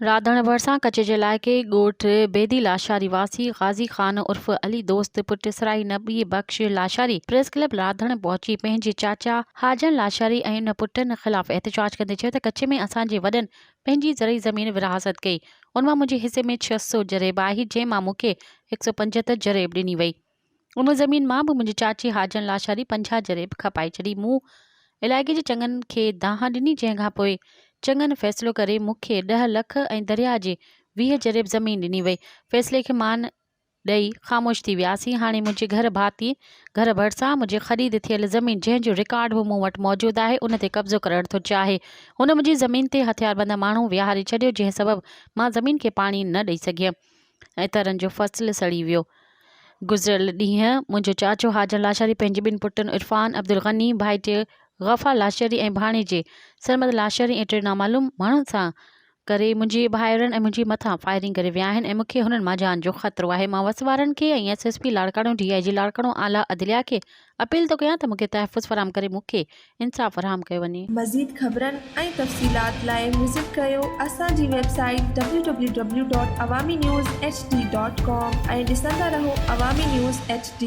राधण भरिसां कच्छ जे इलाइक़े ॻोठ बेदी लाशारी वासी ग़ाज़ी ख़ान उर्फ़ अली दोस्त पुट सराई नबी बख़्श लाशारी प्रेस क्लब राधण पहुची पंहिंजे चाचा हाजन लाशारी ऐं उन पुटनि ख़िलाफ़ एहतिजाज कंदे चयो त कच्छ में असांजे वॾनि पंहिंजी ज़रई ज़मीन विरासत कई। उन मां मुंहिंजे हिसे में 600 जरेब आई जंहिं मां मूंखे 175 जरेब ॾिनी वई। उन ज़मीन मां बि मुंहिंजे चाची हाजन लाशारी 50 जरेब खपाए छॾी। मूं इलाइक़े जे चङनि खे दाह ॾिनी जंहिं खां पोइ चङनि फ़ैसिलो करे मूंखे 10 लख ऐं दरिया जे 20 जरेब ज़मीन ॾिनी वई। फ़ैसिले खे मान ॾेई ख़ामोश थी वियासीं। हाणे मुंहिंजे घर भरिसां मुंहिंजे ख़रीद थियल ज़मीन जंहिंजो रिकॉर्ड बि मूं वटि मौजूदु आहे उन ते कब्ज़ो करणु थो चाहे। हुन मुंहिंजी ज़मीन ते हथियारबंद माण्हू विहारे छॾियो जंहिं सबबु मां ज़मीन खे पाणी न ॾेई सघियमि ऐं तरनि जो फ़सुलु सड़ी वियो। गुज़िरियल ॾींहुं मुंहिंजो चाचो हाजन लाशारी पंहिंजे ॿिनि पुटनि इरफ़ान अब्दुल गनी भाइटे गफ़ा लाशारी ऐं भाणेजे सरमद लाशारी ऐं टे नामालूम माण्हुनि सां करे मुंहिंजे भाइरनि ऐं मुंहिंजे मथां फायरिंग करे विया आहिनि ऐं मूंखे हुननि मां जान जो ख़तरो आहे। मां वस वारनि खे ऐं SSP लाड़काणो DIG लाड़काणो आला अदलिया खे अपील थो कयां त मूंखे तहफ़ुज़ फराहम करे मूंखे इंसाफ़ फराहम कयो वञे। मज़ीद ख़बरनि ऐं तफ़सीलात लाइ विज़िट कयो असांजी वेबसाइट www.awamiNewsHD.com ऐं ॾिसंदा रहो अवामी न्यूज़ HD।